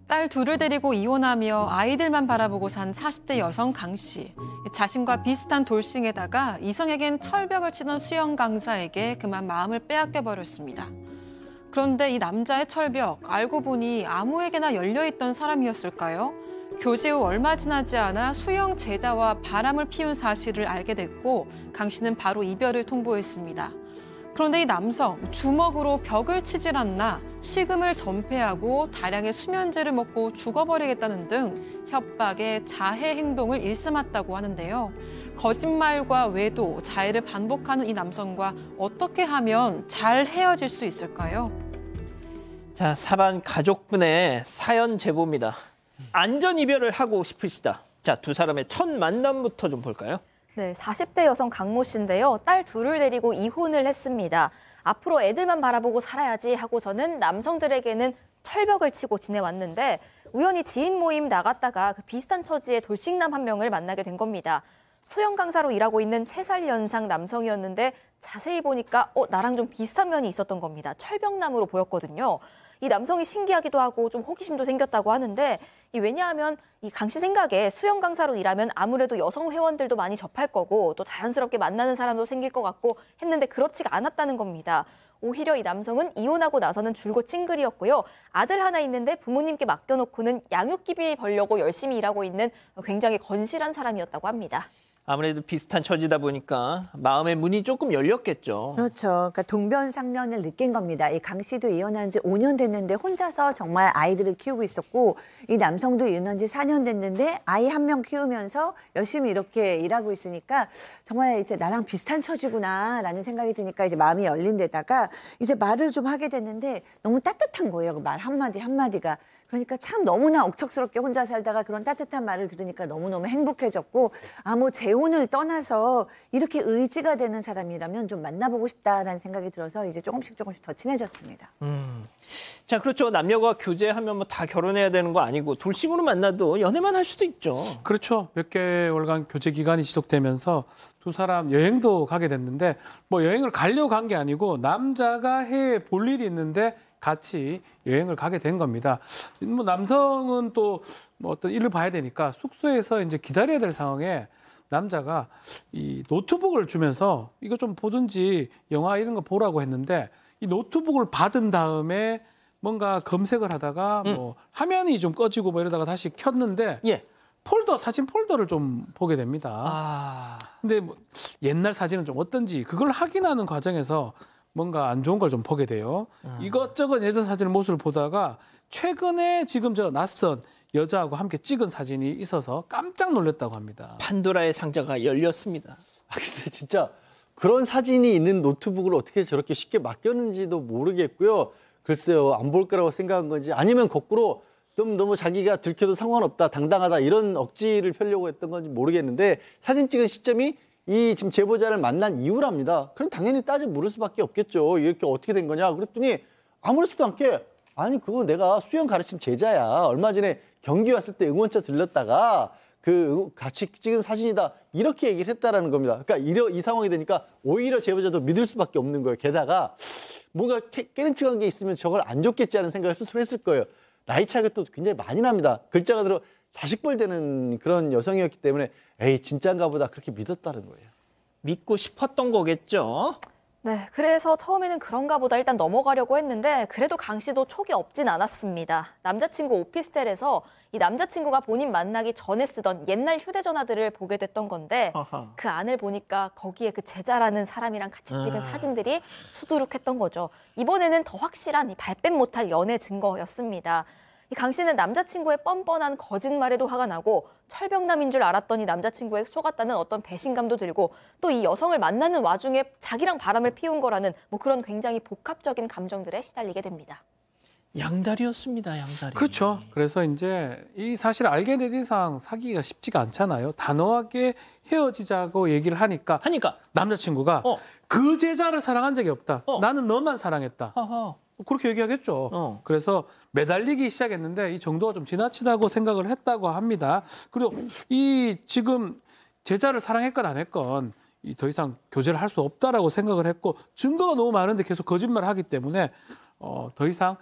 딸 둘을 데리고 이혼하며 아이들만 바라보고 산 40대 여성 강 씨. 자신과 비슷한 돌싱에다가 이성에겐 철벽을 치던 수영 강사에게 그만 마음을 빼앗겨 버렸습니다. 그런데 이 남자의 철벽, 알고 보니 아무에게나 열려있던 사람이었을까요? 교제 후 얼마 지나지 않아 수영 제자와 바람을 피운 사실을 알게 됐고 강 씨는 바로 이별을 통보했습니다. 그런데 이 남성, 주먹으로 벽을 치질 않나 식음을 전폐하고 다량의 수면제를 먹고 죽어버리겠다는 등 협박에 자해 행동을 일삼았다고 하는데요. 거짓말과 외도, 자해를 반복하는 이 남성과 어떻게 하면 잘 헤어질 수 있을까요? 자, 사반 가족분의 사연 제보입니다. 안전 이별을 하고 싶으시다. 자, 두 사람의 첫 만남부터 좀 볼까요? 네, 40대 여성 강모 씨인데요. 딸 둘을 데리고 이혼을 했습니다. 앞으로 애들만 바라보고 살아야지 하고서는 남성들에게는 철벽을 치고 지내왔는데 우연히 지인 모임 나갔다가 그 비슷한 처지의 돌싱남 한 명을 만나게 된 겁니다. 수영 강사로 일하고 있는 3살 연상 남성이었는데 자세히 보니까 나랑 좀 비슷한 면이 있었던 겁니다. 철벽남으로 보였거든요. 이 남성이 신기하기도 하고 좀 호기심도 생겼다고 하는데 왜냐하면 이 강 씨 생각에 수영 강사로 일하면 아무래도 여성 회원들도 많이 접할 거고 또 자연스럽게 만나는 사람도 생길 것 같고 했는데 그렇지가 않았다는 겁니다. 오히려 이 남성은 이혼하고 나서는 줄곧 싱글이었고요. 아들 하나 있는데 부모님께 맡겨놓고는 양육기비 벌려고 열심히 일하고 있는 굉장히 건실한 사람이었다고 합니다. 아무래도 비슷한 처지다 보니까 마음의 문이 조금 열렸겠죠. 그렇죠. 그러니까 동변상련을 느낀 겁니다. 이 강 씨도 이혼한 지 5년 됐는데 혼자서 정말 아이들을 키우고 있었고 이 남성도 이혼한 지 4년 됐는데 아이 한 명 키우면서 열심히 이렇게 일하고 있으니까 정말 이제 나랑 비슷한 처지구나라는 생각이 드니까 이제 마음이 열린 데다가 이제 말을 좀 하게 됐는데 너무 따뜻한 거예요. 그 말 한마디 한마디가. 그러니까 참 너무나 억척스럽게 혼자 살다가 그런 따뜻한 말을 들으니까 너무너무 행복해졌고 뭐 재혼을 떠나서 이렇게 의지가 되는 사람이라면 좀 만나보고 싶다라는 생각이 들어서 이제 조금씩 더 친해졌습니다. 자, 그렇죠. 남녀가 교제하면 뭐 다 결혼해야 되는 거 아니고 돌싱으로 만나도 연애만 할 수도 있죠. 그렇죠. 몇 개월간 교제 기간이 지속되면서 두 사람 여행도 가게 됐는데 뭐 여행을 가려고 간 게 아니고 남자가 해외에 볼 일이 있는데 같이 여행을 가게 된 겁니다. 뭐 남성은 또 뭐 어떤 일을 봐야 되니까 숙소에서 이제 기다려야 될 상황에 남자가 이 노트북을 주면서 이거 좀 보든지 영화 이런 거 보라고 했는데 이 노트북을 받은 다음에 뭔가 검색을 하다가 뭐 화면이 좀 꺼지고 뭐 이러다가 다시 켰는데 사진 폴더를 좀 보게 됩니다. 근데 뭐 옛날 사진은 좀 어떤지 그걸 확인하는 과정에서 뭔가 안 좋은 걸 좀 보게 돼요. 이것저것 예전 사진 모습을 보다가 최근에 지금 저 낯선 여자하고 함께 찍은 사진이 있어서 깜짝 놀랐다고 합니다. 판도라의 상자가 열렸습니다. 근데 진짜 그런 사진이 있는 노트북을 어떻게 저렇게 쉽게 맡겼는지도 모르겠고요. 글쎄요, 안 볼 거라고 생각한 건지 아니면 거꾸로 좀 너무 자기가 들켜도 상관없다, 당당하다 이런 억지를 펴려고 했던 건지 모르겠는데 사진 찍은 시점이 이 지금 제보자를 만난 이후랍니다. 그럼 당연히 따져 물을 수밖에 없겠죠. 이렇게 어떻게 된 거냐? 그랬더니 아무렇지도 않게 아니 그거 내가 수영 가르친 제자야. 얼마 전에 경기 왔을 때 응원차 들렸다가 그 같이 찍은 사진이다. 이렇게 얘기를 했다라는 겁니다. 그러니까 이 상황이 되니까 오히려 제보자도 믿을 수밖에 없는 거예요. 게다가 뭔가 깨름칙한 게 있으면 저걸 안 줬겠지 하는 생각을 스스로 했을 거예요. 나이 차이가 또 굉장히 많이 납니다. 글자가 들어 자식벌 되는 그런 여성이었기 때문에 에이 진짜인가 보다 그렇게 믿었다는 거예요. 믿고 싶었던 거겠죠. 네, 그래서 처음에는 그런가 보다 일단 넘어가려고 했는데 그래도 강 씨도 촉이 없진 않았습니다. 남자친구 오피스텔에서 이 남자친구가 본인 만나기 전에 쓰던 옛날 휴대전화들을 보게 됐던 건데 그 안을 보니까 거기에 그 제자라는 사람이랑 같이 찍은 사진들이 수두룩했던 거죠. 이번에는 더 확실한 이 발뺌 못할 연애 증거였습니다. 이 강 씨는 남자친구의 뻔뻔한 거짓말에도 화가 나고 철벽남인 줄 알았더니 남자친구에 속았다는 어떤 배신감도 들고 또 이 여성을 만나는 와중에 자기랑 바람을 피운 거라는 뭐 그런 굉장히 복합적인 감정들에 시달리게 됩니다. 양다리였습니다, 양다리. 그렇죠. 그래서 이제 이 사실을 알게 된 이상 사귀기가 쉽지가 않잖아요. 단호하게 헤어지자고 얘기를 하니까 남자친구가 그 제자를 사랑한 적이 없다. 나는 너만 사랑했다. 그렇게 얘기하겠죠. 그래서 매달리기 시작했는데 이 정도가 좀 지나치다고 생각을 했다고 합니다. 그리고 이 지금 제자를 사랑했건 안 했건 더 이상 교제를 할 수 없다라고 생각을 했고 증거가 너무 많은데 계속 거짓말을 하기 때문에 더 이상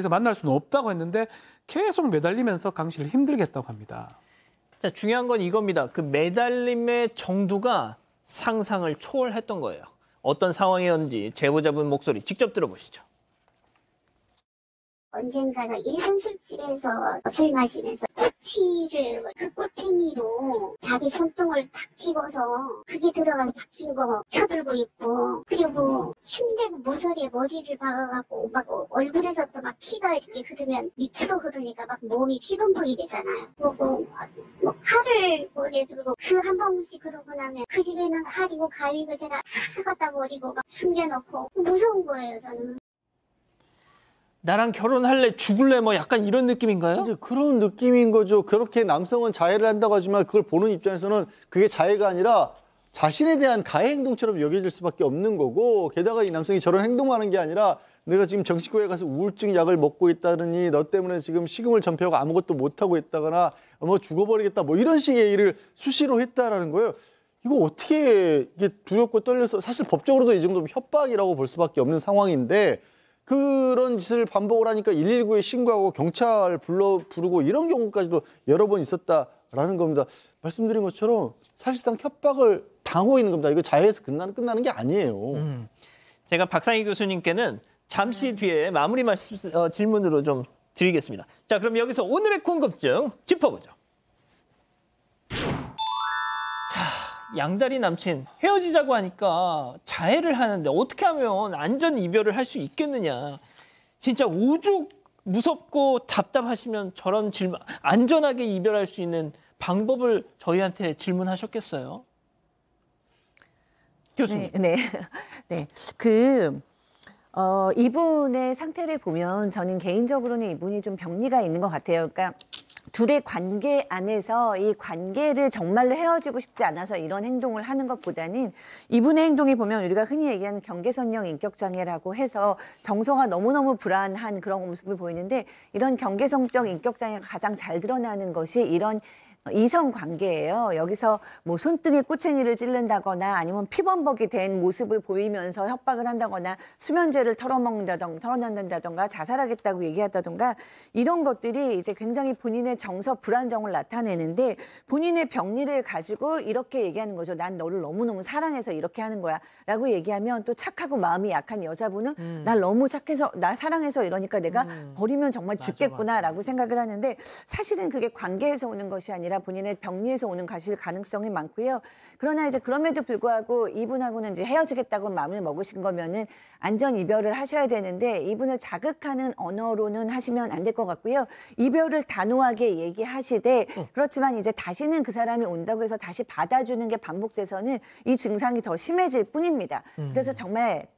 만날 수는 없다고 했는데 계속 매달리면서 강 씨를 힘들게 했다고 합니다. 자, 중요한 건 이겁니다. 그 매달림의 정도가 상상을 초월했던 거예요. 어떤 상황이었는지 제보자분 목소리 직접 들어보시죠. 언젠가가 일본 술집에서 술 마시면서 꼬치를 그 꼬챙이로 자기 손등을 탁 집어서 그게 들어가서 박힌 거 쳐들고 있고, 그리고 침대 모서리에 머리를 박아갖고 막 얼굴에서 또 막 피가 이렇게 흐르면 밑으로 흐르니까 막 몸이 피범벅이 되잖아요. 그리고 뭐 칼을 머리에 들고 그 한 번씩 그러고 나면 그 집에는 칼이고 가위고 제가 다 갖다 버리고 막 숨겨놓고 무서운 거예요, 저는. 나랑 결혼할래 죽을래 뭐 약간 이런 느낌인가요? 이제 그런 느낌인 거죠. 그렇게 남성은 자해를 한다고 하지만 그걸 보는 입장에서는 그게 자해가 아니라 자신에 대한 가해 행동처럼 여겨질 수밖에 없는 거고, 게다가 이 남성이 저런 행동하는 게 아니라 내가 지금 정신과에 가서 우울증 약을 먹고 있다더니 너 때문에 지금 식음을 전폐하고 아무것도 못하고 있다거나 뭐 죽어버리겠다 뭐 이런 식의 일을 수시로 했다라는 거예요. 이거 어떻게 이게 두렵고 떨려서, 사실 법적으로도 이 정도면 협박이라고 볼 수밖에 없는 상황인데 그런 짓을 반복을 하니까 119에 신고하고 경찰 부르고 이런 경우까지도 여러 번 있었다라는 겁니다. 말씀드린 것처럼 사실상 협박을 당하고 있는 겁니다. 이거 자해에서 끝나는 게 아니에요. 제가 박상희 교수님께는 잠시 뒤에 마무리 질문으로 좀 드리겠습니다. 자, 그럼 여기서 오늘의 궁금증 짚어보죠. 자, 양다리 남친 헤어지자고 하니까 자해를 하는데 어떻게 하면 안전 이별을 할 수 있겠느냐. 진짜 오죽 무섭고 답답하시면 저런 질문, 안전하게 이별할 수 있는 방법을 저희한테 질문하셨겠어요? 교수님. 네. 이분의 상태를 보면 저는 개인적으로는 이분이 좀 병리가 있는 것 같아요. 그러니까 둘의 관계 안에서 이 관계를 정말로 헤어지고 싶지 않아서 이런 행동을 하는 것보다는, 이분의 행동에 보면 우리가 흔히 얘기하는 경계선형 인격장애라고 해서 정서가 너무너무 불안한 그런 모습을 보이는데, 이런 경계성적 인격장애가 가장 잘 드러나는 것이 이런 이성 관계예요. 여기서 뭐 손등에 꼬챙이를 찌른다거나 아니면 피범벅이 된 모습을 보이면서 협박을 한다거나 수면제를 털어놓는다던가 자살하겠다고 얘기한다던가 이런 것들이 이제 굉장히 본인의 정서 불안정을 나타내는데, 본인의 병리를 가지고 이렇게 얘기하는 거죠. 난 너를 너무너무 사랑해서 이렇게 하는 거야 라고 얘기하면, 또 착하고 마음이 약한 여자분은 날 너무 착해서 나 사랑해서 이러니까 내가 버리면 정말 죽겠구나 라고 생각을 하는데, 사실은 그게 관계에서 오는 것이 아니라 본인의 병리에서 오는 가능성이 많고요. 그러나 이제 그럼에도 불구하고 이분하고는 이제 헤어지겠다고 마음을 먹으신 거면은 안전 이별을 하셔야 되는데, 이분을 자극하는 언어로는 하시면 안 될 것 같고요. 이별을 단호하게 얘기하시되, 그렇지만 이제 다시는 그 사람이 온다고 해서 다시 받아주는 게 반복돼서는 이 증상이 더 심해질 뿐입니다. 그래서 정말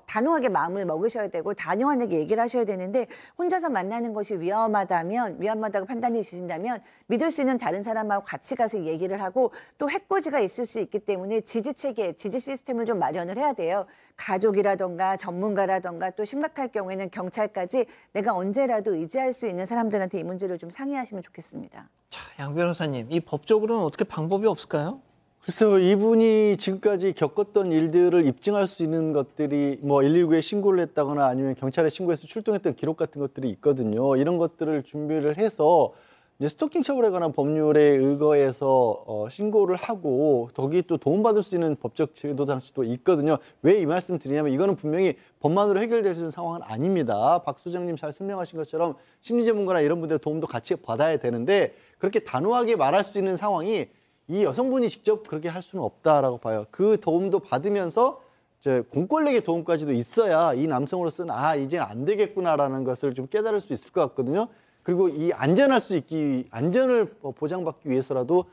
단호하게 마음을 먹으셔야 되고 단호하게 얘기를 하셔야 되는데, 혼자서 만나는 것이 위험하다고 판단이 드신다면 믿을 수 있는 다른 사람하고 같이 가서 얘기를 하고, 또 해코지가 있을 수 있기 때문에 지지 시스템을 좀 마련을 해야 돼요. 가족이라던가 전문가라던가 또 심각할 경우에는 경찰까지 내가 언제라도 의지할 수 있는 사람들한테 이 문제를 좀 상의하시면 좋겠습니다. 자, 양 변호사님, 이 법적으로는 어떻게 방법이 없을까요? 글쎄요, 이분이 지금까지 겪었던 일들을 입증할 수 있는 것들이 뭐 119에 신고를 했다거나 아니면 경찰에 신고해서 출동했던 기록 같은 것들이 있거든요. 이런 것들을 준비를 해서 이제 스토킹 처벌에 관한 법률에 의거해서 신고를 하고, 거기 또 도움받을 수 있는 법적 제도 장치도 있거든요. 왜 이 말씀 드리냐면, 이거는 분명히 법만으로 해결될 수 있는 상황은 아닙니다. 박 소장님 잘 설명하신 것처럼 심리 전문가나 이런 분들의 도움도 같이 받아야 되는데, 그렇게 단호하게 말할 수 있는 상황이 이 여성분이 직접 그렇게 할 수는 없다라고 봐요. 그 도움도 받으면서 이제 공권력의 도움까지도 있어야 이 남성으로서는 이제는 안 되겠구나라는 것을 좀 깨달을 수 있을 것 같거든요. 그리고 이 안전을 보장받기 위해서라도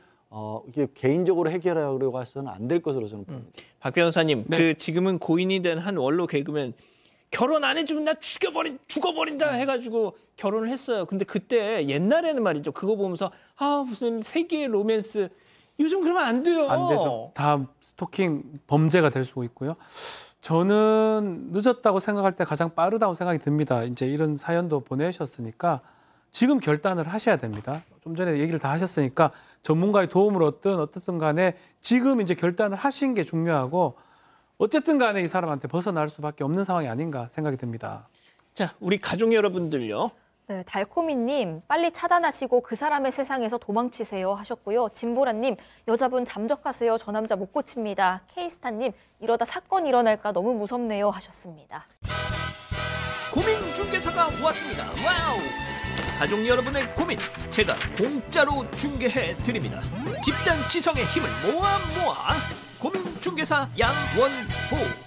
이게 개인적으로 해결하려고 해서는 안 될 것으로 저는 봅니다. 박 변호사님, 네. 지금은 고인이 된 한 원로 개그맨 결혼 안 해주면 나 죽어버린다 해가지고 결혼을 했어요. 근데 그때 옛날에는 말이죠. 그거 보면서 무슨 세계의 로맨스, 요즘 그러면 안 돼요. 안 되죠. 다 스토킹 범죄가 될 수 있고요. 저는 늦었다고 생각할 때 가장 빠르다고 생각이 듭니다. 이제 이런 사연도 보내셨으니까 지금 결단을 하셔야 됩니다. 좀 전에 얘기를 다 하셨으니까 전문가의 도움을 어떻든 간에 지금 이제 결단을 하신 게 중요하고, 어쨌든 간에 이 사람한테 벗어날 수밖에 없는 상황이 아닌가 생각이 듭니다. 자, 우리 가족 여러분들요. 네, 달코미님 빨리 차단하시고 그 사람의 세상에서 도망치세요 하셨고요. 진보라님 여자분 잠적하세요. 저 남자 못 고칩니다. 케이스타님 이러다 사건 일어날까 너무 무섭네요 하셨습니다. 고민 중개사가 왔습니다. 와우! 가족 여러분의 고민 제가 공짜로 중개해 드립니다. 집단 지성의 힘을 모아 고민 중개사 양원호.